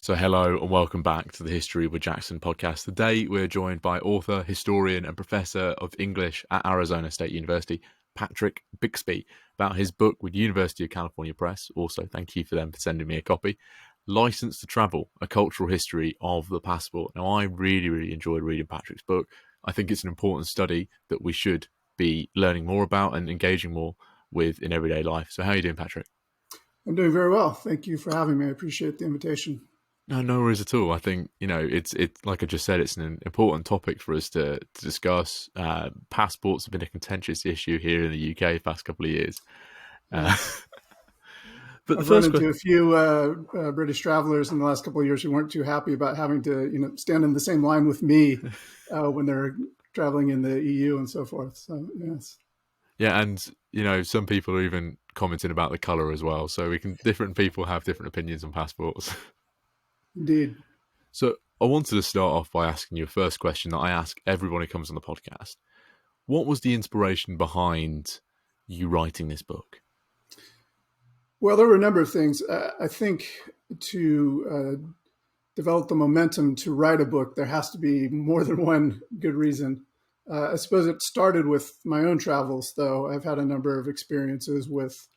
So, hello and welcome back to the History with Jackson podcast. Today, we're joined by author, historian, and professor of English at Arizona State University, Patrick Bixby, about his book with University of California Press. Also, thank you for them for sending me a copy. License to Travel, A Cultural History of the Passport. Now, I really enjoyed reading Patrick's book. I think it's an important study that we should be learning more about and engaging more with in everyday life. So, how are you doing, Patrick? I'm doing very well. Thank you for having me. I appreciate the invitation. No worries at all. I think it's like I just said, it's an important topic for us to discuss. Passports have been a contentious issue here in the UK the past couple of years. Yeah. But the I've run first into question, a few British travelers in the last couple of years who weren't too happy about having to, stand in the same line with me when they're traveling in the EU and so forth. So yes, yeah, and some people are even commenting about the colour as well. So different people have different opinions on passports. indeed. So I wanted to start off by asking you a first question that I ask everyone who comes on the podcast. What was the inspiration behind you writing this book? Well, there were a number of things. I think to develop the momentum to write a book, there has to be more than one good reason. I suppose it started with my own travels, though. I've had a number of experiences with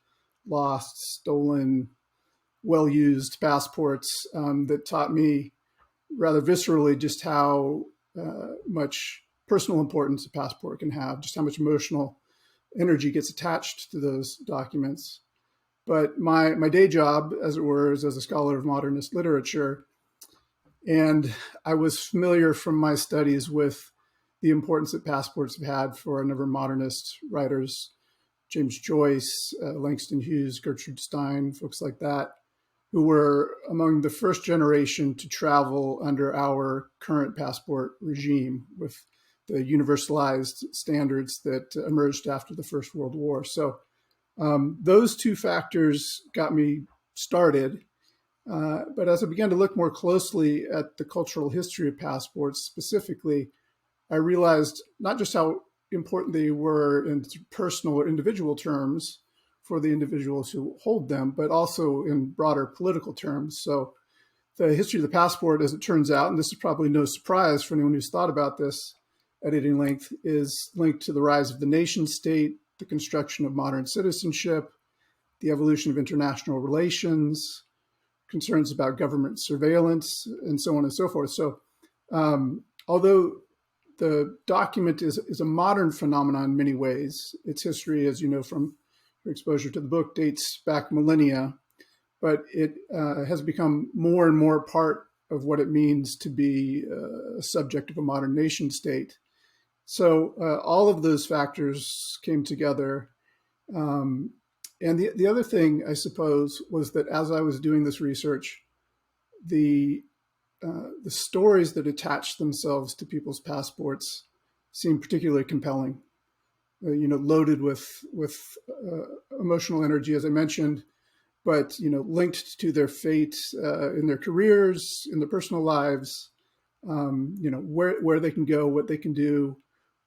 lost, stolen, well-used passports that taught me rather viscerally just how much personal importance a passport can have, just how much emotional energy gets attached to those documents. But my day job, as it were, is as a scholar of modernist literature. And I was familiar from my studies with the importance that passports have had for a number of modernist writers, James Joyce, Langston Hughes, Gertrude Stein, folks like that, who were among the first generation to travel under our current passport regime with the universalized standards that emerged after the First World War. So those two factors got me started. But as I began to look more closely at the cultural history of passports specifically, I realized not just how important they were in personal or individual terms for the individuals who hold them, but also in broader political terms. So the history of the passport, as it turns out, and this is probably no surprise for anyone who's thought about this at any length, is linked to the rise of the nation state, the construction of modern citizenship, the evolution of international relations, concerns about government surveillance, and so on and so forth. So although the document is a modern phenomenon in many ways, its history, as you know from your exposure to the book, dates back millennia, but it has become more and more part of what it means to be a subject of a modern nation state. So all of those factors came together. And the other thing, I suppose, was that as I was doing this research, the stories that attached themselves to people's passports seemed particularly compelling. Loaded with emotional energy, as I mentioned, but linked to their fate in their careers, in their personal lives. Where they can go, what they can do,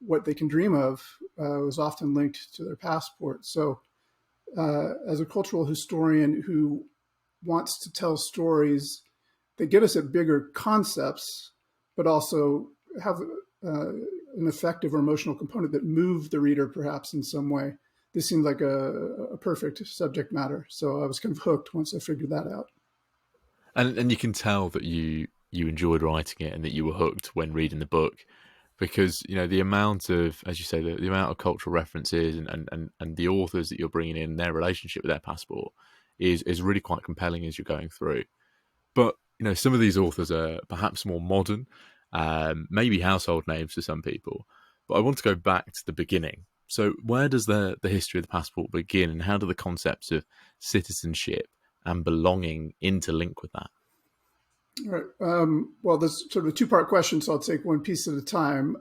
what they can dream of was often linked to their passport. So, as a cultural historian who wants to tell stories that get us at bigger concepts, but also have an effective or emotional component that move the reader perhaps in some way, this seemed like a perfect subject matter. So I was kind of hooked once I figured that out. And you can tell that you enjoyed writing it and that you were hooked when reading the book, because the amount of, as you say, the amount of cultural references and the authors that you're bringing in, their relationship with their passport is really quite compelling as you're going through. But some of these authors are perhaps more modern, maybe household names to some people. But I want to go back to the beginning. So where does the history of the passport begin, and how do the concepts of citizenship and belonging interlink with that? All right. Well, there's sort of a two-part question, so I'll take one piece at a time.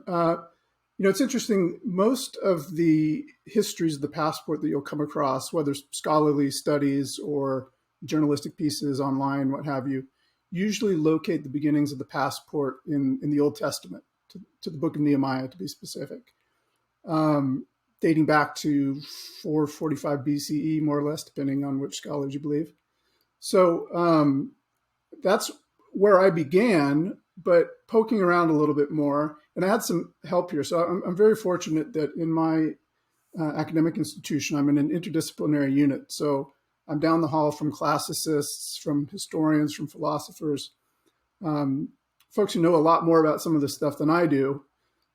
It's interesting. Most of the histories of the passport that you'll come across, whether scholarly studies or journalistic pieces online, what have you, usually locate the beginnings of the passport in the Old Testament, to the book of Nehemiah, to be specific, dating back to 445 BCE, more or less, depending on which scholars you believe. So that's where I began, but poking around a little bit more, and I had some help here. So I'm very fortunate that in my academic institution, I'm in an interdisciplinary unit. So I'm down the hall from classicists, from historians, from philosophers, um, folks who know a lot more about some of this stuff than I do.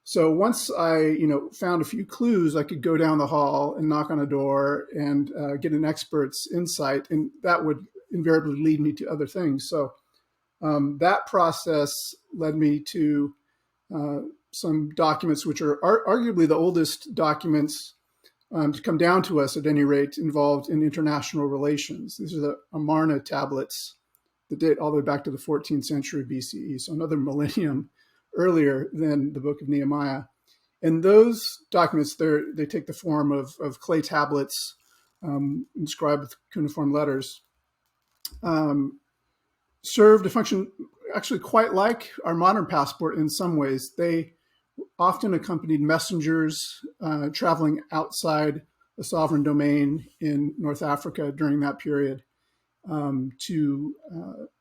So once I, found a few clues, I could go down the hall and knock on a door and get an expert's insight, and that would invariably lead me to other things. So that process led me to uh, some documents, which are arguably the oldest documents to come down to us, at any rate, involved in international relations. These are the Amarna tablets that date all the way back to the 14th century BCE, so another millennium earlier than the Book of Nehemiah. And those documents, they take the form of clay tablets inscribed with cuneiform letters, um, served a function actually quite like our modern passport in some ways. They often accompanied messengers traveling outside the sovereign domain in North Africa during that period to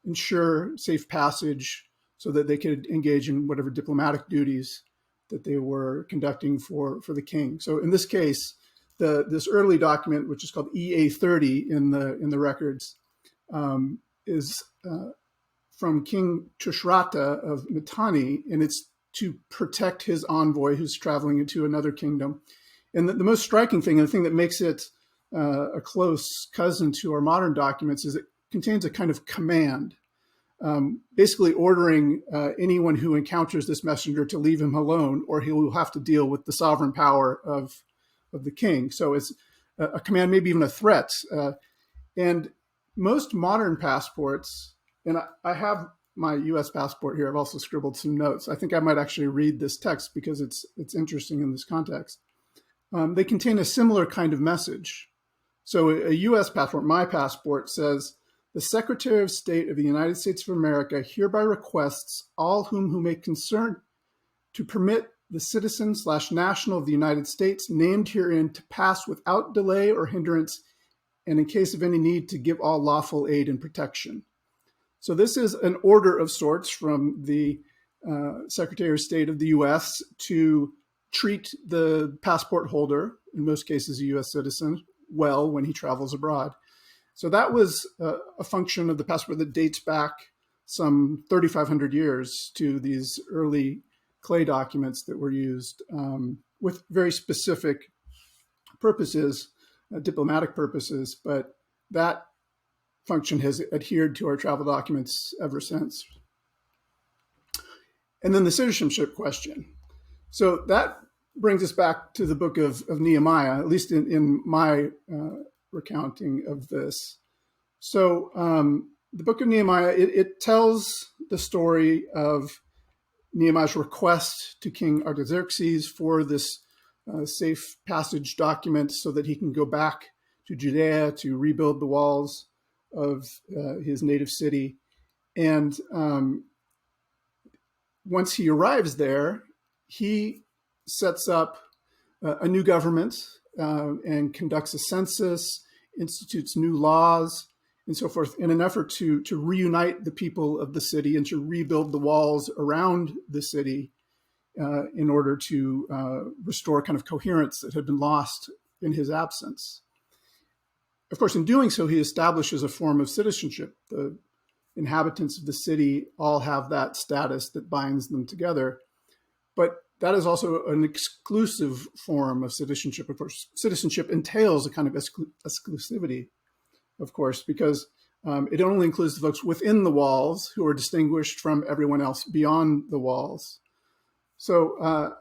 ensure safe passage so that they could engage in whatever diplomatic duties that they were conducting for the king. So in this case, this early document, which is called EA30 in the records, is from King Tushratta of Mitanni, and it's to protect his envoy who's traveling into another kingdom. And the most striking thing, and the thing that makes it a close cousin to our modern documents, is it contains a kind of command, basically ordering anyone who encounters this messenger to leave him alone, or he will have to deal with the sovereign power of the king. So it's a command, maybe even a threat. And most modern passports, and I have my U.S. passport here. I've also scribbled some notes. I think I might actually read this text because it's interesting in this context. They contain a similar kind of message. So a U.S. passport, my passport, says, "The Secretary of State of the United States of America hereby requests all who may concern to permit the citizen/national of the United States named herein to pass without delay or hindrance, and in case of any need, to give all lawful aid and protection." So this is an order of sorts from the Secretary of State of the U.S. to treat the passport holder, in most cases a U.S. citizen, well when he travels abroad. So that was a function of the passport that dates back some 3,500 years to these early clay documents that were used with very specific purposes, diplomatic purposes, but that function has adhered to our travel documents ever since. And then the citizenship question. So that brings us back to the book of Nehemiah, at least in my recounting of this. So the book of Nehemiah, it tells the story of Nehemiah's request to King Artaxerxes for this safe passage document so that he can go back to Judea to rebuild the walls of his native city. And once he arrives there, he sets up a new government and conducts a census, institutes new laws, and so forth, in an effort to reunite the people of the city and to rebuild the walls around the city in order to restore kind of coherence that had been lost in his absence. Of course, in doing so, he establishes a form of citizenship. The inhabitants of the city all have that status that binds them together. But that is also an exclusive form of citizenship. Of course, citizenship entails a kind of exclusivity, of course, because it only includes the folks within the walls who are distinguished from everyone else beyond the walls. So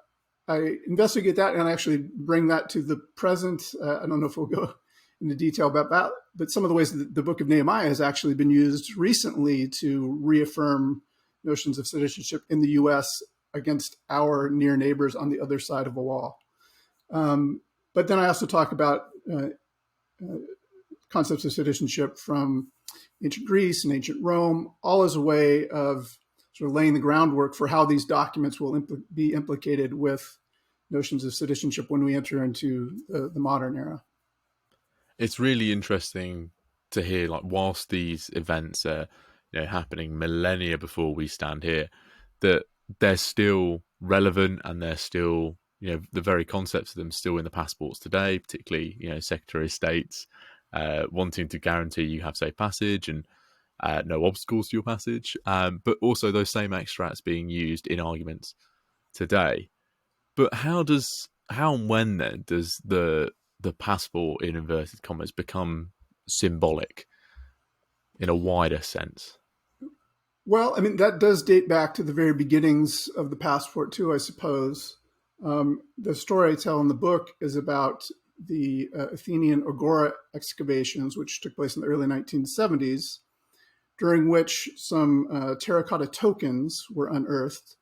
I investigate that and I actually bring that to the present. I don't know if we'll go into detail about that, but some of the ways that the book of Nehemiah has actually been used recently to reaffirm notions of citizenship in the U.S. against our near neighbors on the other side of a wall. But then I also talk about concepts of citizenship from ancient Greece and ancient Rome, all as a way of sort of laying the groundwork for how these documents will be implicated with notions of citizenship when we enter into the modern era. It's really interesting to hear, like, whilst these events are, happening millennia before we stand here, that they're still relevant and they're still, the very concepts of them still in the passports today, particularly, Secretary of State's wanting to guarantee you have safe passage and no obstacles to your passage, but also those same extracts being used in arguments today. But how and when then does the passport in inverted commas become symbolic in a wider sense? Well, I mean, that does date back to the very beginnings of the passport, too, I suppose. The story I tell in the book is about the Athenian agora excavations, which took place in the early 1970s, during which some terracotta tokens were unearthed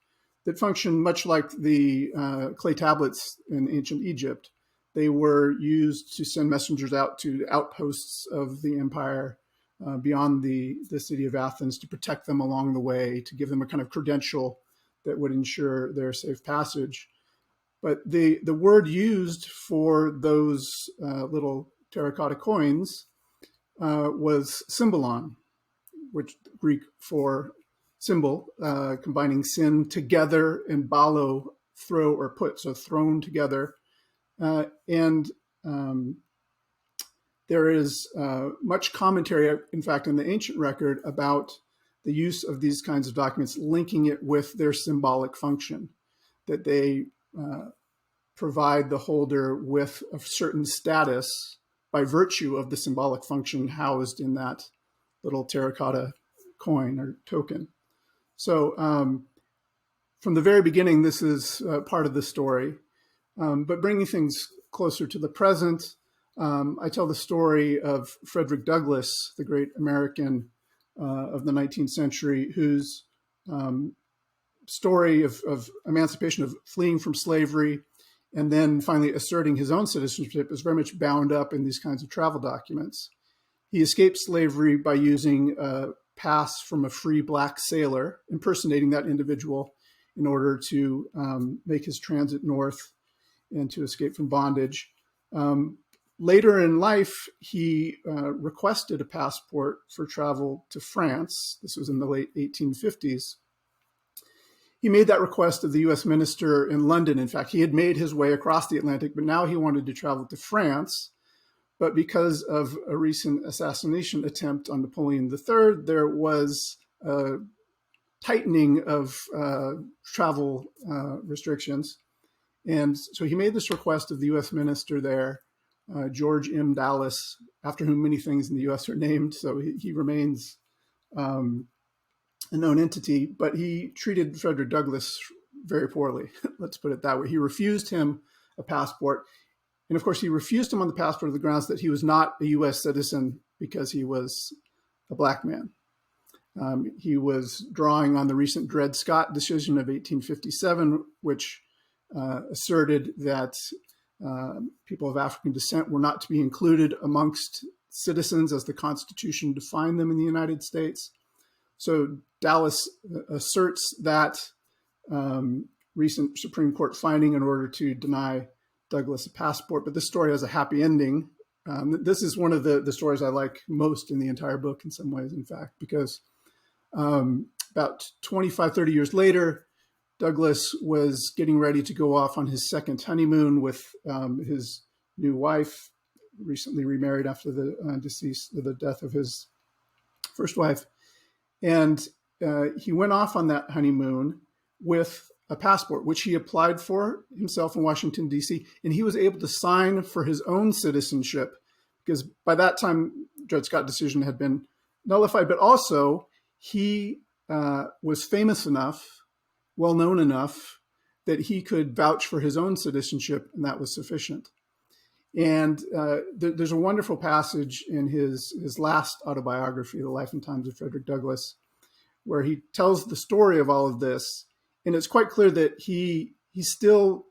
that functioned much like the clay tablets in ancient Egypt. They were used to send messengers out to outposts of the empire beyond the city of Athens to protect them along the way, to give them a kind of credential that would ensure their safe passage. But the word used for those little terracotta coins was symbolon, which Greek for symbol, combining sin together and balo, throw or put, so thrown together. And there is much commentary, in fact, in the ancient record about the use of these kinds of documents, linking it with their symbolic function, that they provide the holder with a certain status by virtue of the symbolic function housed in that little terracotta coin or token. So from the very beginning, this is part of the story. But bringing things closer to the present, I tell the story of Frederick Douglass, the great American of the 19th century, whose story of emancipation, of fleeing from slavery, and then finally asserting his own citizenship is very much bound up in these kinds of travel documents. He escaped slavery by using a pass from a free black sailor, impersonating that individual in order to make his transit north and to escape from bondage. Later in life, he requested a passport for travel to France. This was in the late 1850s. He made that request of the US minister in London. In fact, he had made his way across the Atlantic, but now he wanted to travel to France. But because of a recent assassination attempt on Napoleon III, there was a tightening of travel restrictions. And so he made this request of the US minister there, George M. Dallas, after whom many things in the US are named. So he remains a known entity, but he treated Frederick Douglass very poorly. Let's put it that way. He refused him a passport. And of course, he refused him on the passport on the grounds that he was not a US citizen because he was a black man. He was drawing on the recent Dred Scott decision of 1857, which asserted that people of African descent were not to be included amongst citizens as the Constitution defined them in the United States. So Dallas asserts that recent Supreme Court finding in order to deny Douglass a passport. But this story has a happy ending. This is one of the stories I like most in the entire book in some ways, in fact, because about 25, 30 years later, Douglass was getting ready to go off on his second honeymoon with his new wife, recently remarried after the death of his first wife. And he went off on that honeymoon with a passport, which he applied for himself in Washington, D.C. And he was able to sign for his own citizenship because by that time, Dred Scott decision had been nullified. But also, he was famous enough, well-known enough, that he could vouch for his own citizenship, and that was sufficient. And there's a wonderful passage in his last autobiography, The Life and Times of Frederick Douglass, where he tells the story of all of this. And it's quite clear that he still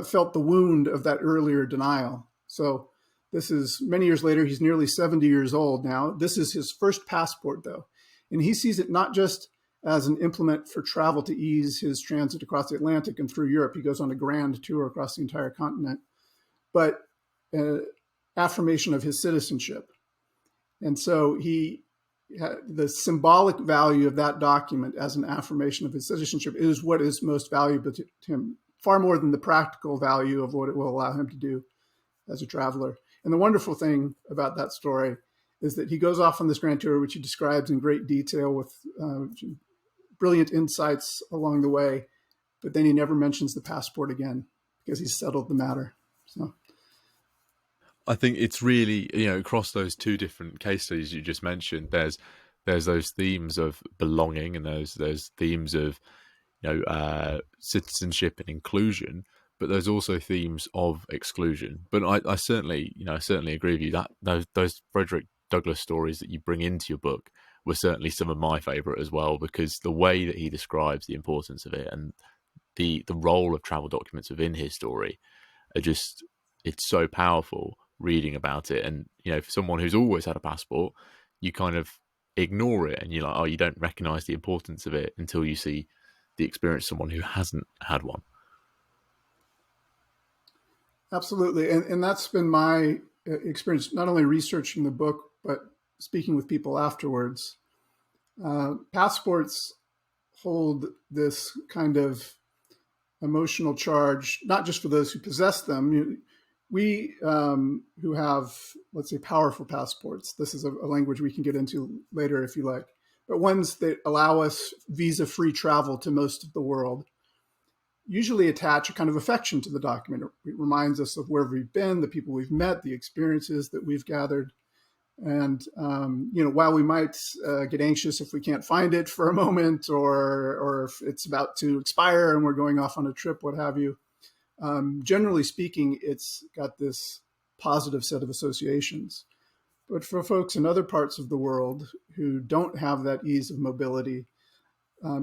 felt the wound of that earlier denial. So this is many years later. He's nearly 70 years old now. This is his first passport, though. And he sees it not just as an implement for travel to ease his transit across the Atlantic and through Europe. He goes on a grand tour across the entire continent, but affirmation of his citizenship. And so he the symbolic value of that document as an affirmation of his citizenship is what is most valuable to him, far more than the practical value of what it will allow him to do as a traveler. And the wonderful thing about that story is that he goes off on this grand tour, which he describes in great detail with brilliant insights along the way, but then he never mentions the passport again because he's settled the matter. So I think it's really, across those two different case studies you just mentioned, there's those themes of belonging and those themes of citizenship and inclusion, but there's also themes of exclusion. But I certainly, I certainly agree with you that those Frederick Douglass stories that you bring into your book were certainly some of my favorite as well, because the way that he describes the importance of it and the role of travel documents within his story are just, it's so powerful reading about it. And for someone who's always had a passport, you kind of ignore it and you're like, oh, you don't recognize the importance of it until you see the experience of someone who hasn't had one. absolutely. And that's been my experience, not only researching the book, but speaking with people afterwards. Passports hold this kind of emotional charge, not just for those who possess them. We who have, let's say, powerful passports, this is a language we can get into later if you like, but ones that allow us visa-free travel to most of the world, usually attach a kind of affection to the document. It reminds us of where we've been, the people we've met, the experiences that we've gathered. And, while we might get anxious if we can't find it for a moment, or if it's about to expire and we're going off on a trip, what have you, generally speaking, it's got this positive set of associations. But for folks in other parts of the world who don't have that ease of mobility,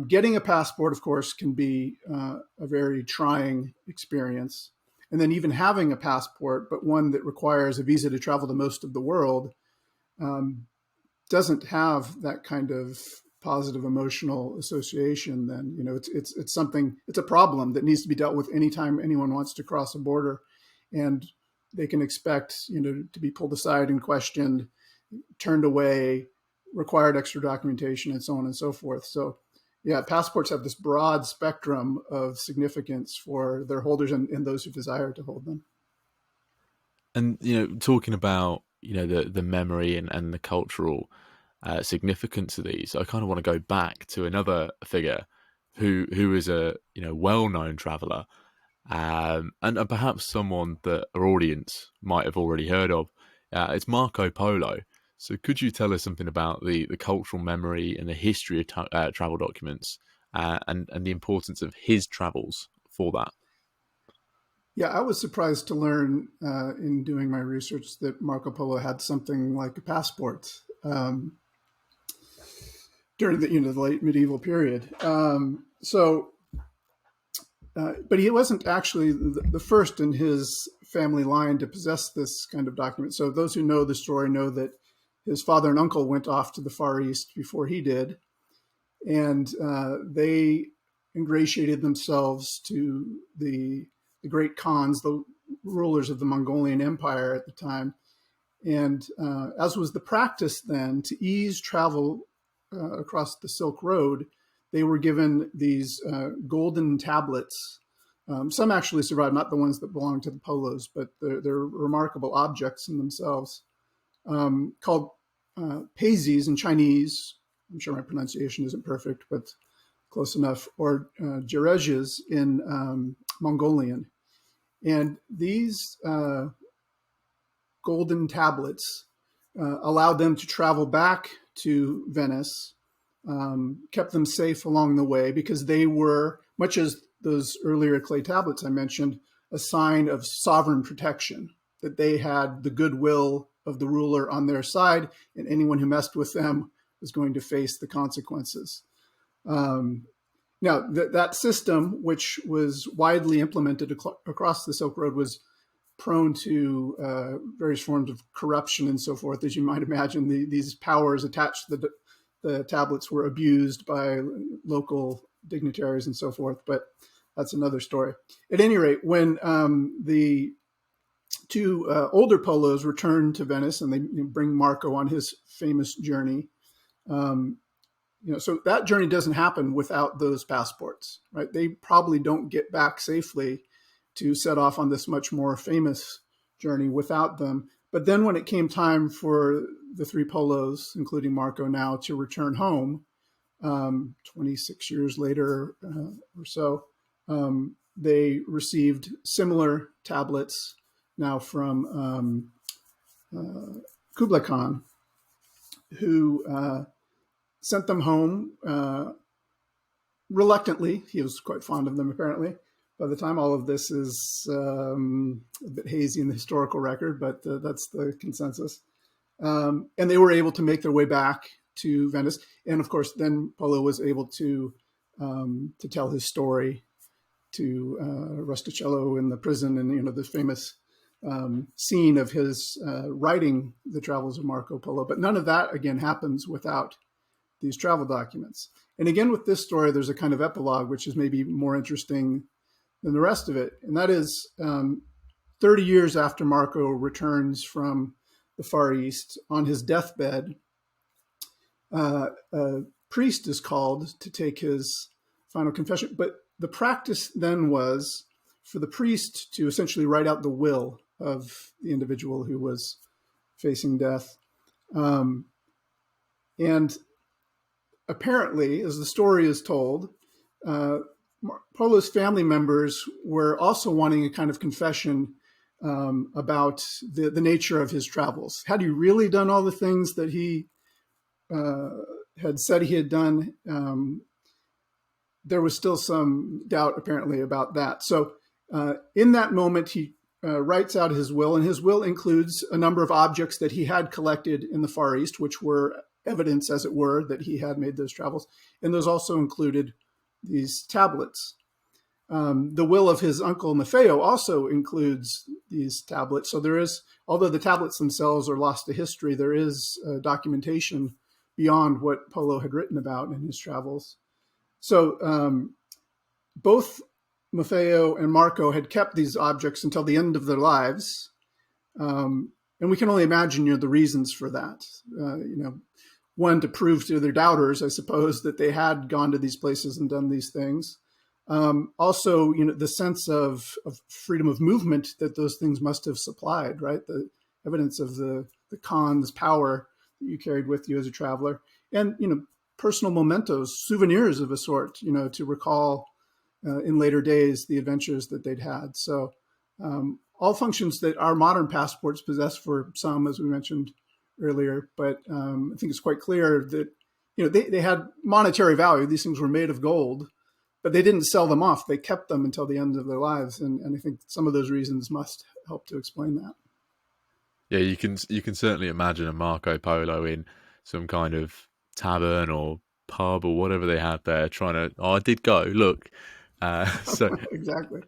getting a passport, of course, can be a very trying experience. And then even having a passport, but one that requires a visa to travel to most of the world, doesn't have that kind of positive emotional association, then it's something, it's a problem that needs to be dealt with anytime anyone wants to cross a border, and they can expect to be pulled aside and questioned, turned away, required extra documentation, and so on and so forth. So yeah, passports have this broad spectrum of significance for their holders and those who desire to hold them. And talking about the memory and the cultural significance of these, I kind of want to go back to another figure who is a well-known traveller, and perhaps someone that our audience might have already heard of. It's Marco Polo. So could you tell us something about the cultural memory and the history of travel documents, and the importance of his travels for that? Yeah, I was surprised to learn in doing my research that Marco Polo had something like a passport during the late medieval period. But he wasn't actually the first in his family line to possess this kind of document. So those who know the story know that his father and uncle went off to the Far East before he did, and they ingratiated themselves to the great Khans, the rulers of the Mongolian Empire at the time. And as was the practice then, to ease travel across the Silk Road, they were given these golden tablets. Some actually survived, not the ones that belong to the Polos, but they're remarkable objects in themselves, called pezis in Chinese. I'm sure my pronunciation isn't perfect, but close enough, or jerezhs in Mongolian. And these golden tablets allowed them to travel back to Venice, kept them safe along the way, because they were, much as those earlier clay tablets I mentioned, a sign of sovereign protection, that they had the goodwill of the ruler on their side, and anyone who messed with them was going to face the consequences. Now, that system, which was widely implemented across the Silk Road, was prone to various forms of corruption and so forth. As you might imagine, these powers attached to the tablets were abused by local dignitaries and so forth, but that's another story. At any rate, when the two older Polos return to Venice and they bring Marco on his famous journey, Um, so that journey doesn't happen without those passports, right? They probably don't get back safely to set off on this much more famous journey without them. But then when it came time for the three Polos, including Marco now, to return home, 26 years later or so, they received similar tablets now from Kublai Khan, who sent them home reluctantly. He was quite fond of them, apparently. By the time all of this is a bit hazy in the historical record, but that's the consensus. And they were able to make their way back to Venice, and of course, then Polo was able to tell his story to Rustichello in the prison, and the famous scene of his writing the travels of Marco Polo. But none of that again happens without these travel documents. And again, with this story, there's a kind of epilogue, which is maybe more interesting than the rest of it. And that is 30 years after Marco returns from the Far East, on his deathbed, a priest is called to take his final confession. But the practice then was for the priest to essentially write out the will of the individual who was facing death. And apparently, as the story is told, Polo's family members were also wanting a kind of confession about the nature of his travels. Had he really done all the things that he had said he had done? There was still some doubt, apparently, about that. So in that moment, he writes out his will, and his will includes a number of objects that he had collected in the Far East, which were evidence, as it were, that he had made those travels. And those also included these tablets. The will of his uncle Maffeo also includes these tablets. So there is, although the tablets themselves are lost to history, there is documentation beyond what Polo had written about in his travels. So both Maffeo and Marco had kept these objects until the end of their lives. And we can only imagine, the reasons for that. One, to prove to their doubters, I suppose, that they had gone to these places and done these things. Also, the sense of freedom of movement that those things must have supplied, right? The evidence of the Khan's power that you carried with you as a traveler. And, personal mementos, souvenirs of a sort, to recall in later days the adventures that they'd had. So all functions that our modern passports possess for some, as we mentioned earlier. But I think it's quite clear that, they had monetary value. These things were made of gold, but they didn't sell them off. They kept them until the end of their lives. And I think some of those reasons must help to explain that. Yeah, you can certainly imagine a Marco Polo in some kind of tavern or pub or whatever they had there, trying to. Oh, I did go. Look, so. Exactly.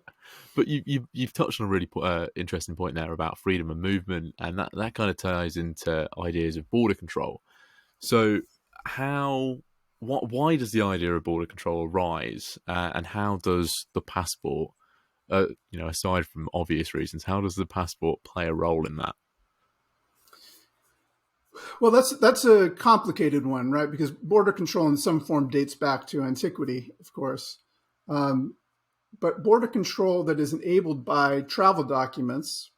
But you've touched on a really interesting point there about freedom of movement, and that kind of ties into ideas of border control. So why does the idea of border control arise, and how does the passport, aside from obvious reasons, how does the passport play a role in that? Well, that's a complicated one, right? Because border control in some form dates back to antiquity, of course. But border control that is enabled by travel documents,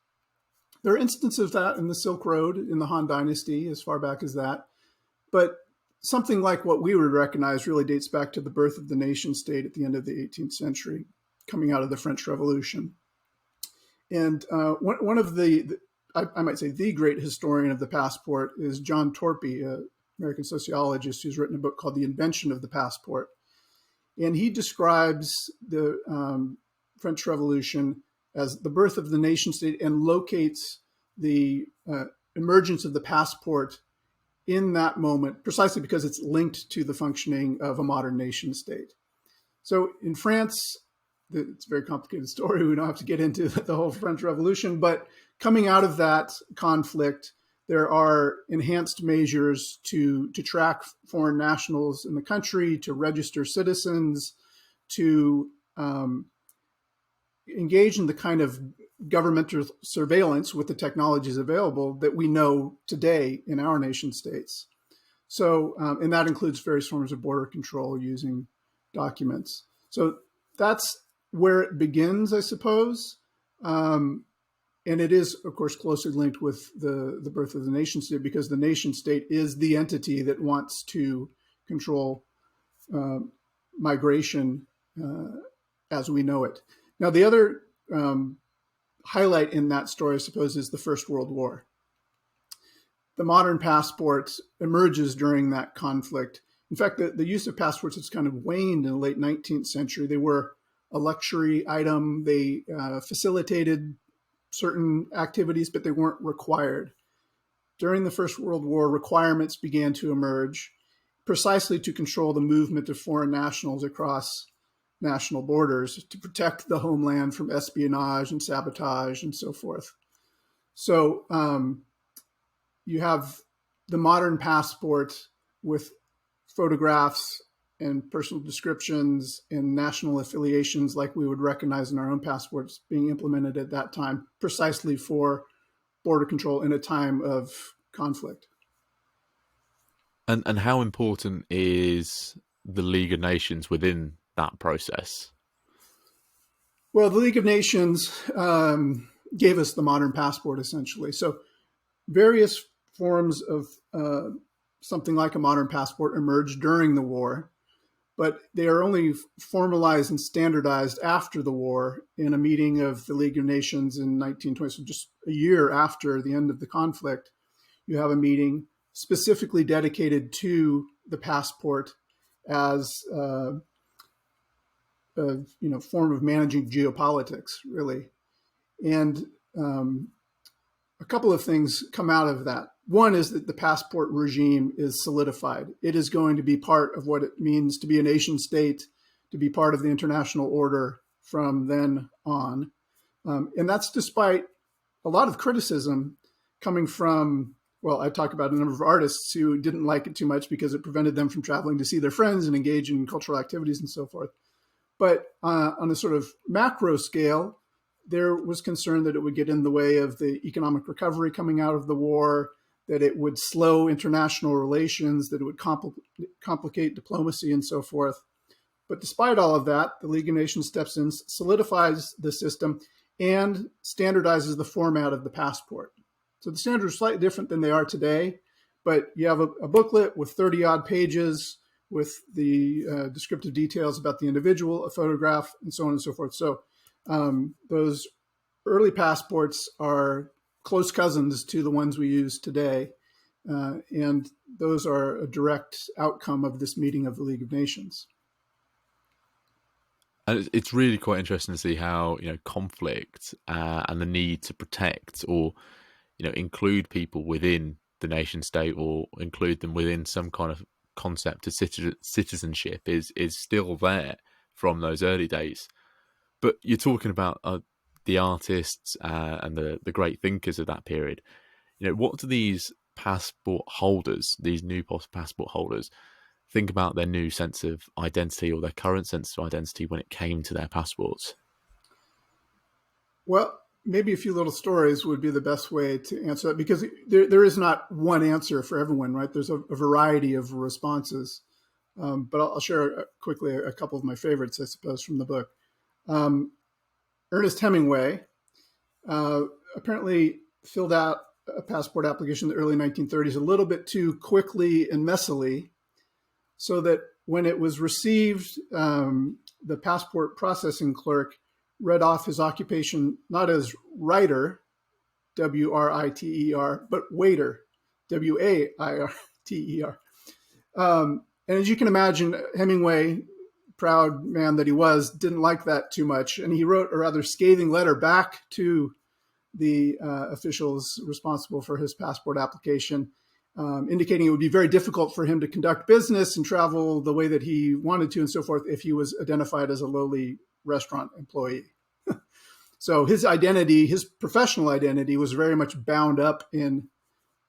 there are instances of that in the Silk Road, in the Han Dynasty, as far back as that. But something like what we would recognize really dates back to the birth of the nation state at the end of the 18th century, coming out of the French Revolution. And one of I might say the great historian of the passport is John Torpy, an American sociologist who's written a book called The Invention of the Passport. And he describes the French Revolution as the birth of the nation state and locates the emergence of the passport in that moment, precisely because it's linked to the functioning of a modern nation state. So in France, it's a very complicated story. We don't have to get into the whole French Revolution, but coming out of that conflict, there are enhanced measures to track foreign nationals in the country, to register citizens, to engage in the kind of governmental surveillance with the technologies available that we know today in our nation states. So, and that includes various forms of border control using documents. So that's where it begins, I suppose. Um, and it is, of course, closely linked with the birth of the nation state, because the nation state is the entity that wants to control uh, migration as we know it. Now, the other highlight in that story, I suppose, is the First World War. The modern passport emerges during that conflict. In fact, the use of passports has kind of waned in the late 19th century. They were a luxury item. They facilitated certain activities, but they weren't required. During the First World War, requirements began to emerge precisely to control the movement of foreign nationals across national borders, to protect the homeland from espionage and sabotage and so forth. So you have the modern passport with photographs and personal descriptions and national affiliations like we would recognize in our own passports being implemented at that time, precisely for border control in a time of conflict. And how important is the League of Nations within that process? Well, the League of Nations gave us the modern passport, essentially. So various forms of something like a modern passport emerged during the war, but they are only formalized and standardized after the war in a meeting of the League of Nations in 1920. So just a year after the end of the conflict, you have a meeting specifically dedicated to the passport as a form of managing geopolitics, really. And a couple of things come out of that. One is that the passport regime is solidified. It is going to be part of what it means to be a nation state, to be part of the international order from then on. And that's despite a lot of criticism coming from, well, I talk about a number of artists who didn't like it too much because it prevented them from traveling to see their friends and engage in cultural activities and so forth. But on a sort of macro scale, there was concern that it would get in the way of the economic recovery coming out of the war, that it would slow international relations, that it would complicate diplomacy and so forth. But despite all of that, the League of Nations steps in, solidifies the system, and standardizes the format of the passport. So the standards are slightly different than they are today, but you have a booklet with 30-odd pages with the descriptive details about the individual, a photograph, and so on and so forth. So those early passports are close cousins to the ones we use today. And those are a direct outcome of this meeting of the League of Nations. And it's really quite interesting to see how conflict and the need to protect or include people within the nation state or include them within some kind of concept of citizenship is still there from those early days. But you're talking about the artists and the great thinkers of that period. What do these passport holders, these new passport holders, think about their new sense of identity or their current sense of identity when it came to their passports? Well, maybe a few little stories would be the best way to answer that, because there is not one answer for everyone, right? There's a variety of responses. But I'll share quickly a couple of my favorites, I suppose, from the book. Ernest Hemingway apparently filled out a passport application in the early 1930s a little bit too quickly and messily, so that when it was received, the passport processing clerk read off his occupation not as writer, W-R-I-T-E-R, but waiter, W-A-I-R-T-E-R. And as you can imagine, Hemingway, proud man that he was, didn't like that too much. And he wrote a rather scathing letter back to the officials responsible for his passport application, indicating it would be very difficult for him to conduct business and travel the way that he wanted to and so forth if he was identified as a lowly restaurant employee. So his identity, his professional identity, was very much bound up in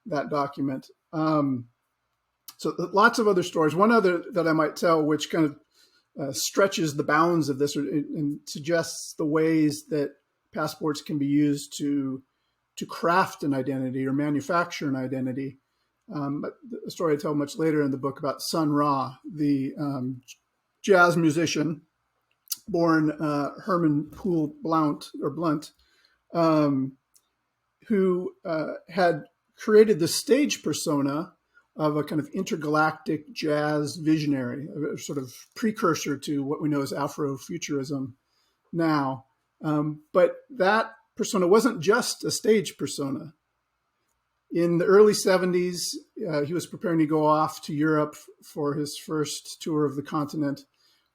that document. So lots of other stories. One other that I might tell, which kind of stretches the bounds of this and suggests the ways that passports can be used to craft an identity or manufacture an identity. A story I tell much later in the book about Sun Ra, the jazz musician, born Herman Poole Blunt, um, who had created the stage persona of a kind of intergalactic jazz visionary, a sort of precursor to what we know as Afrofuturism now. But that persona wasn't just a stage persona. In the early 70s, he was preparing to go off to Europe for his first tour of the continent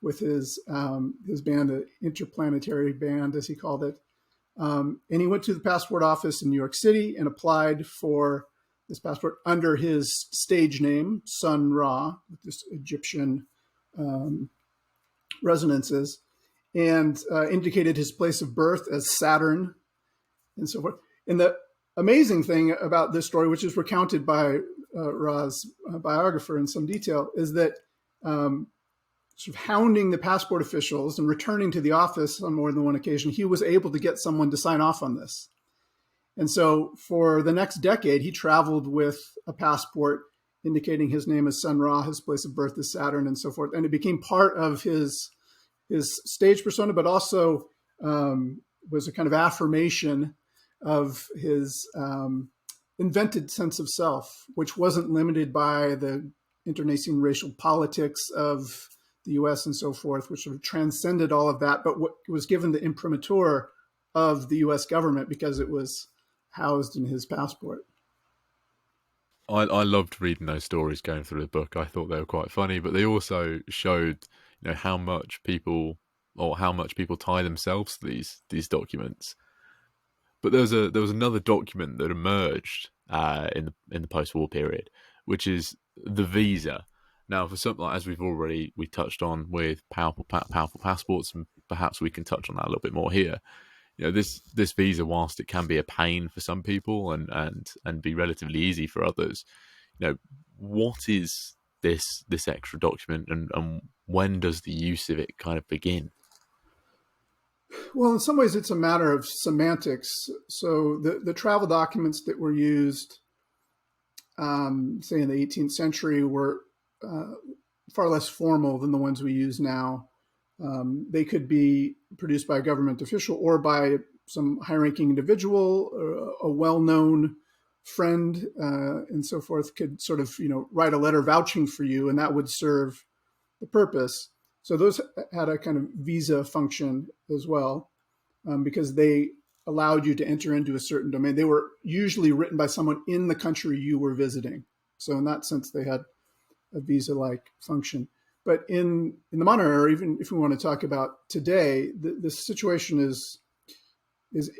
with his band, the Interplanetary Band, as he called it. And he went to the passport office in New York City and applied for this passport under his stage name, Sun Ra, with this Egyptian um, resonances, and indicated his place of birth as Saturn and so forth. And the amazing thing about this story, which is recounted by Ra's biographer in some detail, is that sort of hounding the passport officials and returning to the office on more than one occasion, he was able to get someone to sign off on this. And so for the next decade, he traveled with a passport indicating his name is Sun Ra, his place of birth is Saturn, and so forth. And it became part of his stage persona, but also was a kind of affirmation of his invented sense of self, which wasn't limited by the internecine racial politics of the US and so forth, which sort of transcended all of that, but what was given the imprimatur of the US government because it was housed in his passport. I loved reading those stories going through the book. I thought they were quite funny, but they also showed, how much people tie themselves to these documents. But there was another document that emerged in the post-war period, which is the visa. Now, for something like, as we touched on with powerful passports, and perhaps we can touch on that a little bit more here. This visa, whilst it can be a pain for some people and be relatively easy for others, what is this extra document, and when does the use of it kind of begin? Well, in some ways, it's a matter of semantics. So the travel documents that were used, say in the 18th century, were far less formal than the ones we use now. They could be produced by a government official or by some high-ranking individual, a well-known friend, and so forth. Could sort of write a letter vouching for you, and that would serve the purpose. So those had a kind of visa function as well, because they allowed you to enter into a certain domain. They were usually written by someone in the country you were visiting. So in that sense, they had a visa-like function. But in the modern era, even if we want to talk about today, the situation is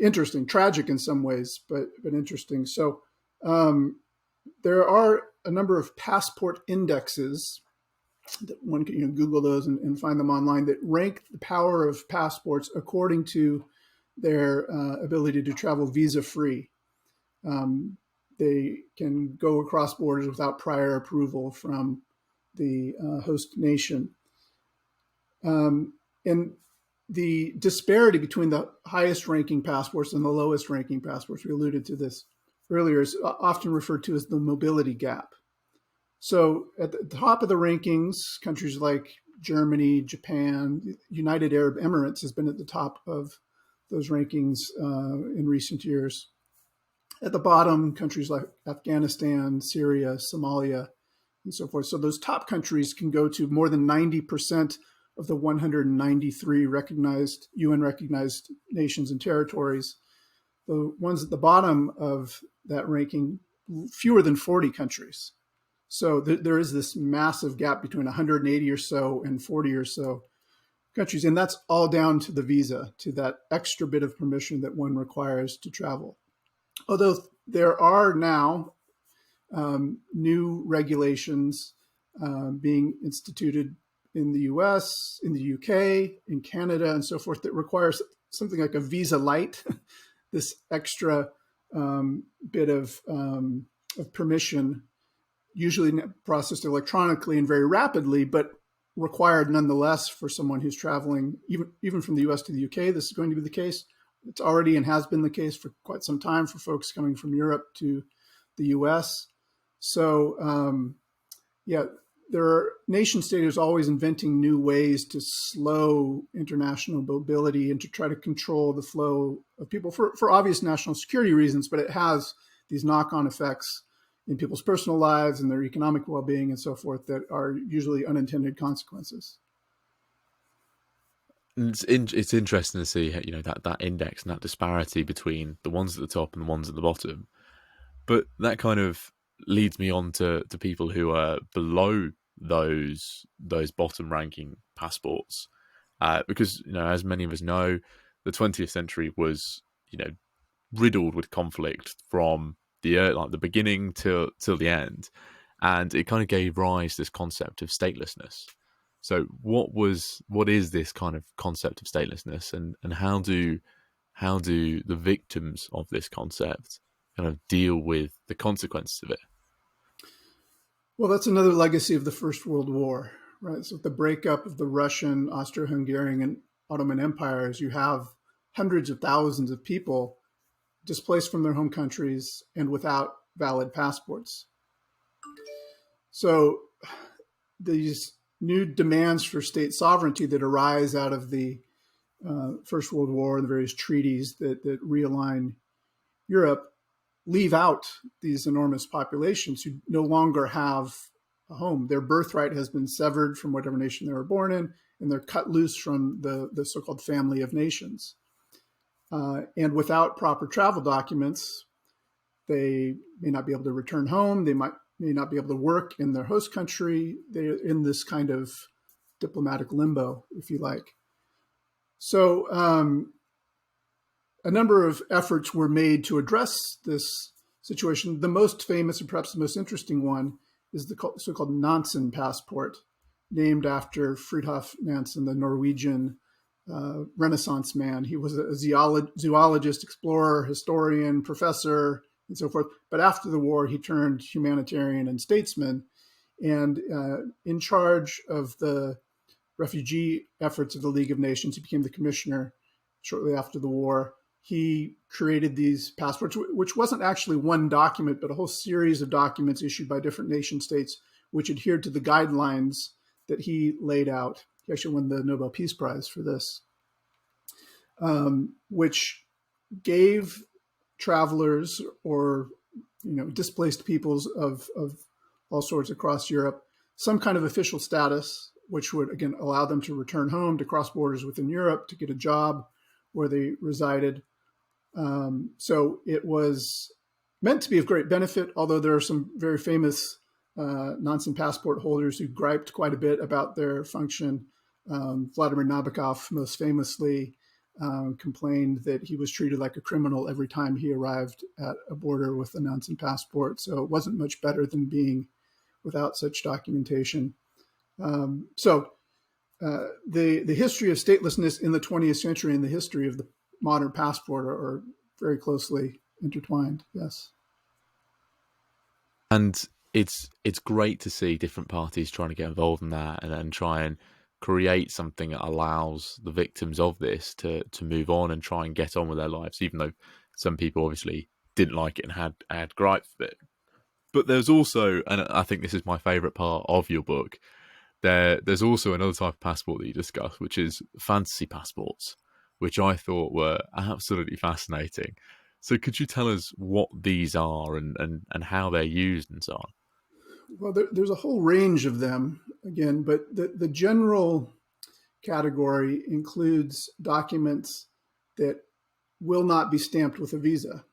interesting, tragic in some ways, but interesting. So there are a number of passport indexes that one can Google those and find them online that rank the power of passports according to their ability to travel visa-free. They can go across borders without prior approval from the host nation. And the disparity between the highest ranking passports and the lowest ranking passports, we alluded to this earlier, is often referred to as the mobility gap. So at the top of the rankings, countries like Germany, Japan, United Arab Emirates has been at the top of those rankings in recent years. At the bottom, countries like Afghanistan, Syria, Somalia, and so forth. So those top countries can go to more than 90% of the 193 recognized UN-recognized nations and territories. The ones at the bottom of that ranking, fewer than 40 countries. So there is this massive gap between 180 or so and 40 or so countries. And that's all down to the visa, to that extra bit of permission that one requires to travel. Although there are now new regulations being instituted in the US, in the UK, in Canada, and so forth that requires something like a visa light, this extra bit of permission, usually processed electronically and very rapidly, but required nonetheless for someone who's traveling, even from the US to the UK. This is going to be the case. It's already and has been the case for quite some time for folks coming from Europe to the US. So yeah, there are nation states always inventing new ways to slow international mobility and to try to control the flow of people for obvious national security reasons, but it has these knock-on effects in people's personal lives and their economic well-being and so forth that are usually unintended consequences. And it's interesting to see, that index and that disparity between the ones at the top and the ones at the bottom. But that kind of leads me on to people who are below those bottom ranking passports, because as many of us know, the 20th century was riddled with conflict from the beginning till the end, and it kind of gave rise to this concept of statelessness. So what is this kind of concept of statelessness, and how do the victims of this concept kind of deal with the consequences of it? Well, that's another legacy of the First World War, right? So, with the breakup of the Russian, Austro Hungarian, and Ottoman empires, you have hundreds of thousands of people displaced from their home countries and without valid passports. So, these new demands for state sovereignty that arise out of the First World War and the various treaties that realign Europe leave out these enormous populations who no longer have a home. Their birthright has been severed from whatever nation they were born in, and they're cut loose from the so-called family of nations. And without proper travel documents, they may not be able to return home. They may not be able to work in their host country. They're in this kind of diplomatic limbo, if you like. So a number of efforts were made to address this situation. The most famous and perhaps the most interesting one is the so-called Nansen passport, named after Fridtjof Nansen, the Norwegian Renaissance man. He was a zoologist, explorer, historian, professor, and so forth. But after the war, he turned humanitarian and statesman, and in charge of the refugee efforts of the League of Nations. He became the commissioner shortly after the war. He created these passports, which wasn't actually one document, but a whole series of documents issued by different nation states, which adhered to the guidelines that he laid out. He actually won the Nobel Peace Prize for this, which gave travelers or displaced peoples of all sorts across Europe some kind of official status, which would again allow them to return home, to cross borders within Europe, to get a job where they resided. So it was meant to be of great benefit, although there are some very famous Nansen passport holders who griped quite a bit about their function. Vladimir Nabokov, most famously, complained that he was treated like a criminal every time he arrived at a border with a Nansen passport. So it wasn't much better than being without such documentation. The history of statelessness in the 20th century and the history of the modern passport are very closely intertwined. Yes. And it's great to see different parties trying to get involved in that and then try and create something that allows the victims of this to move on and try and get on with their lives, even though some people obviously didn't like it and had gripes with it. But there's also, and I think this is my favourite part of your book, there's also another type of passport that you discuss, which is fantasy passports, which I thought were absolutely fascinating. So could you tell us what these are and how they're used and so on? Well, there's a whole range of them, again, but the general category includes documents that will not be stamped with a visa.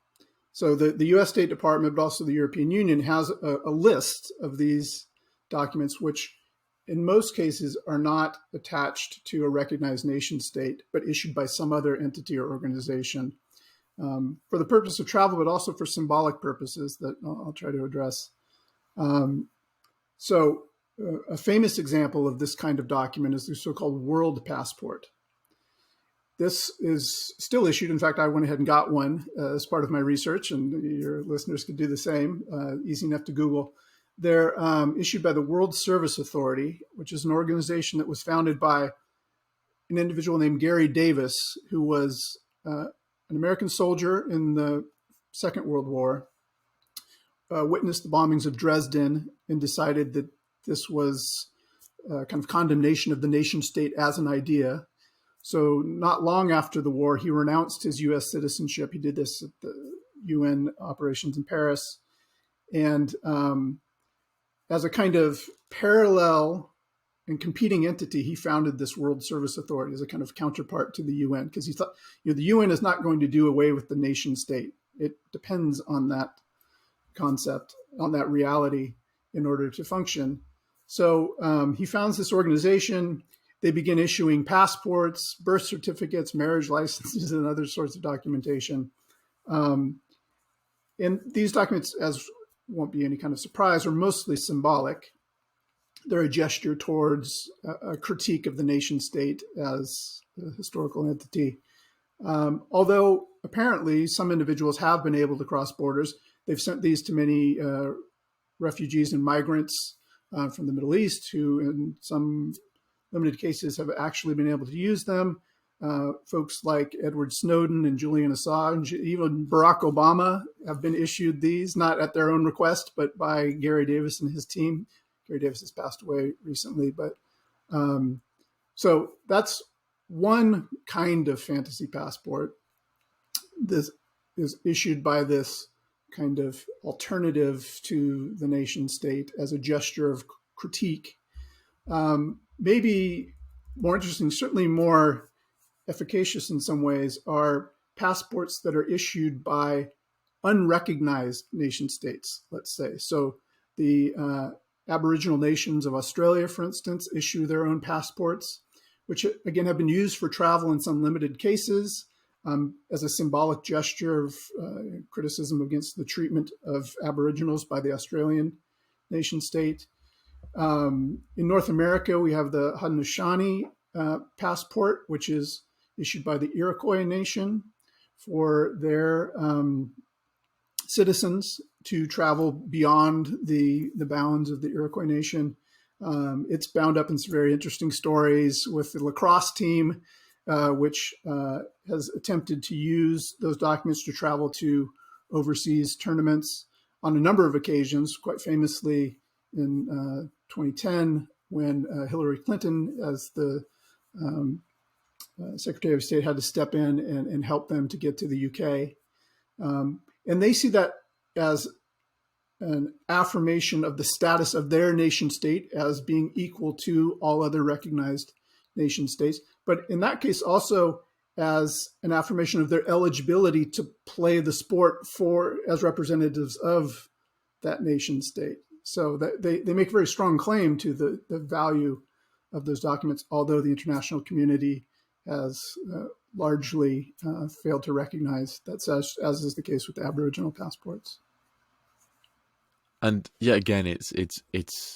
So the US State Department, but also the European Union, has a list of these documents, which in most cases are not attached to a recognized nation state, but issued by some other entity or organization for the purpose of travel, but also for symbolic purposes that I'll try to address. A famous example of this kind of document is the so-called World Passport. This is still issued. In fact, I went ahead and got one as part of my research, and your listeners could do the same. Easy enough to Google. They're issued by the World Service Authority, which is an organization that was founded by an individual named Gary Davis, who was an American soldier in the Second World War, witnessed the bombings of Dresden and decided that this was kind of condemnation of the nation state as an idea. So not long after the war, he renounced his U.S. citizenship. He did this at the UN operations in Paris. And as a kind of parallel and competing entity, he founded this World Service Authority as a kind of counterpart to the UN, because he thought, the UN is not going to do away with the nation state. It depends on that concept, on that reality in order to function. So he founds this organization. They begin issuing passports, birth certificates, marriage licenses, and other sorts of documentation. And these documents, as won't be any kind of surprise, are mostly symbolic. They're a gesture towards a critique of the nation state as a historical entity. Although apparently some individuals have been able to cross borders. They've sent these to many refugees and migrants from the Middle East, who in some limited cases have actually been able to use them. Folks like Edward Snowden and Julian Assange, even Barack Obama, have been issued these, not at their own request, but by Gary Davis and his team. Gary Davis has passed away recently, but so that's one kind of fantasy passport. This is issued by this kind of alternative to the nation state as a gesture of critique. Maybe more interesting, certainly more efficacious in some ways, are passports that are issued by unrecognized nation states, let's say. So the Aboriginal nations of Australia, for instance, issue their own passports, which again have been used for travel in some limited cases as a symbolic gesture of criticism against the treatment of Aboriginals by the Australian nation state. In North America, we have the Haudenosaunee passport, which is issued by the Iroquois Nation for their citizens to travel beyond the bounds of the Iroquois Nation. It's bound up in some very interesting stories with the lacrosse team, which has attempted to use those documents to travel to overseas tournaments on a number of occasions, quite famously in 2010 when Hillary Clinton, as the Secretary of State, had to step in and help them to get to the UK. And they see that as an affirmation of the status of their nation state as being equal to all other recognized nation states. But in that case, also as an affirmation of their eligibility to play the sport for as representatives of that nation state. So that they make a very strong claim to the value of those documents, although the international community has largely failed to recognize that, as is the case with the Aboriginal passports. And yet again, it's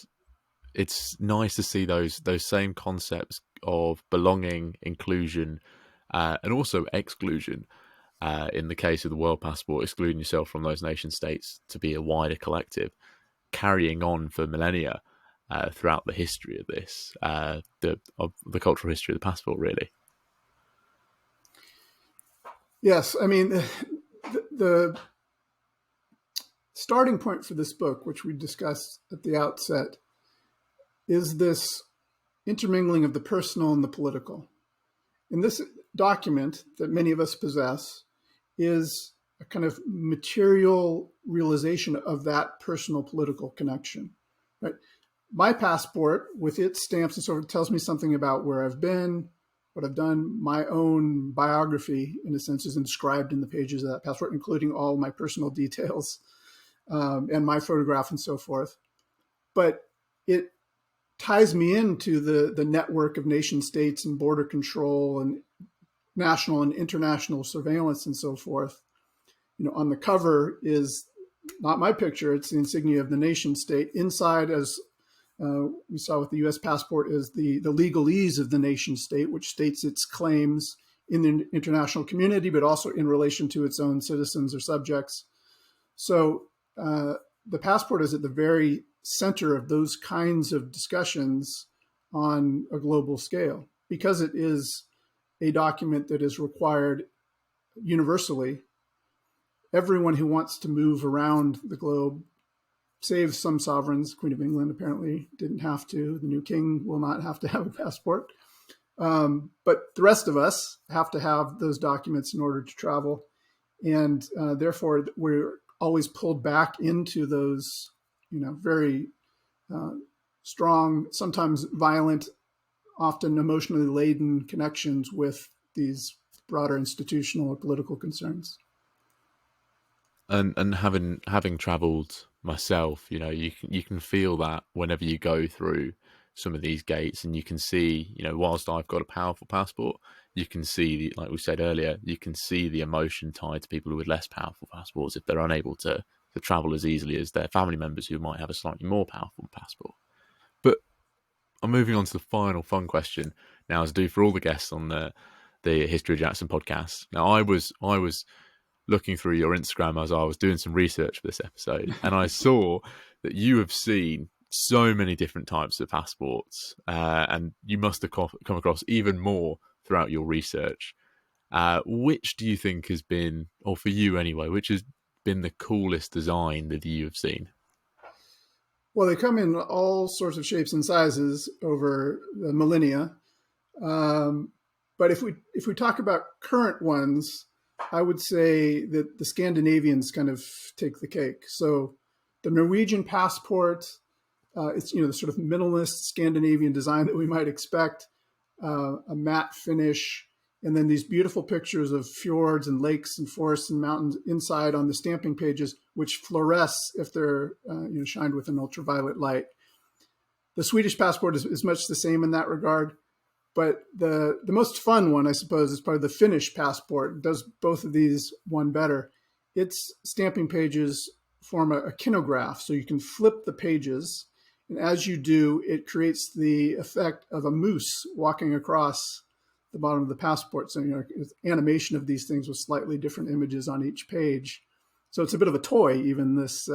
nice to see those same concepts of belonging, inclusion, and also exclusion. In the case of the World Passport, excluding yourself from those nation states to be a wider collective, carrying on for millennia throughout the history of this, of the cultural history of the passport, really. Yes, I mean, the starting point for this book, which we discussed at the outset, is this intermingling of the personal and the political. And this document that many of us possess is a kind of material realization of that personal political connection, right? My passport, with its stamps and so forth, tells me something about where I've been, what I've done. My own biography, in a sense, is inscribed in the pages of that passport, including all my personal details and my photograph and so forth. But it ties me into the network of nation states and border control and national and international surveillance and so forth. On the cover is not my picture, it's the insignia of the nation state. Inside, as we saw with the U.S. passport, is the legalese of the nation state, which states its claims in the international community, but also in relation to its own citizens or subjects. So the passport is at the very center of those kinds of discussions on a global scale, because it is a document that is required universally. Everyone who wants to move around the globe save some sovereigns. Queen of England apparently didn't have to. The new king will not have to have a passport. But the rest of us have to have those documents in order to travel. And therefore, we're always pulled back into those, very strong, sometimes violent, often emotionally laden connections with these broader institutional or political concerns. And having travelled myself, you can feel that whenever you go through some of these gates, and you can see, whilst I've got a powerful passport, you can see like we said earlier, you can see the emotion tied to people with less powerful passports if they're unable to travel as easily as their family members who might have a slightly more powerful passport. But I'm moving on to the final fun question now, as I do for all the guests on the History of Jackson podcast. Now, I was looking through your Instagram as I was doing some research for this episode, and I saw that you have seen so many different types of passports, and you must have come across even more throughout your research. Which do you think has been, or for you anyway, which has been the coolest design that you have seen? Well, they come in all sorts of shapes and sizes over the millennia. But if we talk about current ones, I would say that the Scandinavians kind of take the cake. So the Norwegian passport, it's the sort of minimalist Scandinavian design that we might expect, a matte finish, and then these beautiful pictures of fjords and lakes and forests and mountains inside on the stamping pages, which fluoresce if they're shined with an ultraviolet light. The Swedish passport is much the same in that regard. But the most fun one, I suppose, is probably the Finnish passport. It does both of these one better. Its stamping pages form a kinograph, so you can flip the pages. And as you do, it creates the effect of a moose walking across the bottom of the passport. So, it's animation of these things with slightly different images on each page. So it's a bit of a toy, even this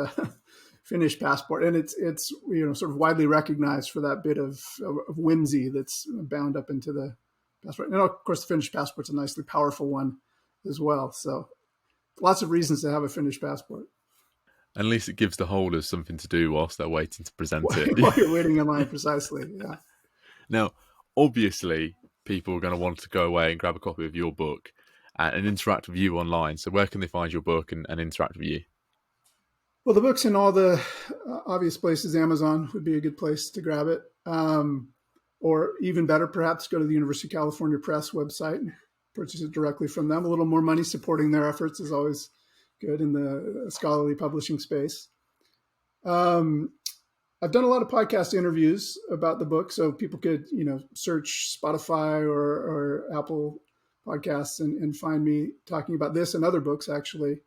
Finnish passport, and it's sort of widely recognized for that bit of whimsy that's bound up into the passport. And of course, the Finnish passport's a nicely powerful one as well. So lots of reasons to have a Finnish passport. At least it gives the holders something to do whilst they're waiting to present it. While you're waiting in line, precisely. Yeah. Now, obviously, people are going to want to go away and grab a copy of your book and interact with you online. So where can they find your book and interact with you? Well, the book's in all the obvious places. Amazon would be a good place to grab it. Or even better, perhaps go to the University of California Press website and purchase it directly from them. A little more money supporting their efforts is always good in the scholarly publishing space. I've done a lot of podcast interviews about the book, so people could, search Spotify or Apple podcasts and find me talking about this and other books, actually.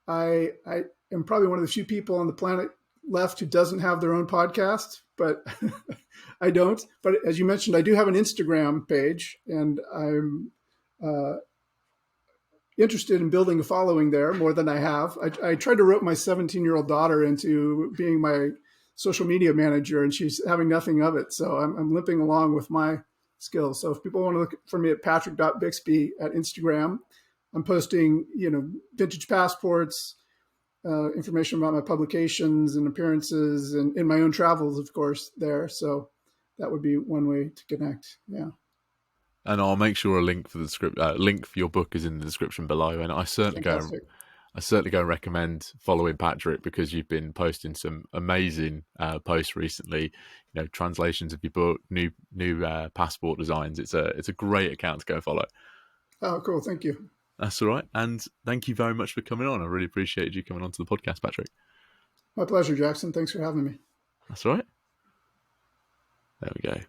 I am probably one of the few people on the planet left who doesn't have their own podcast, but I don't. But as you mentioned, I do have an Instagram page, and I'm interested in building a following there more than I have. I tried to rope my 17-year-old daughter into being my social media manager, and she's having nothing of it. So I'm limping along with my skills. So if people want to look for me at patrick.bixby at Instagram, I'm posting, vintage passports, information about my publications and appearances, and in my own travels, of course, there. So that would be one way to connect. Yeah. And I'll make sure a link for the script, link for your book is in the description below. And I certainly go and recommend following Patrick, because you've been posting some amazing posts recently. Translations of your book, new passport designs. It's a great account to go follow. Oh, cool! Thank you. That's all right. And thank you very much for coming on. I really appreciated you coming onto the podcast, Patrick. My pleasure, Jackson. Thanks for having me. That's all right. There we go.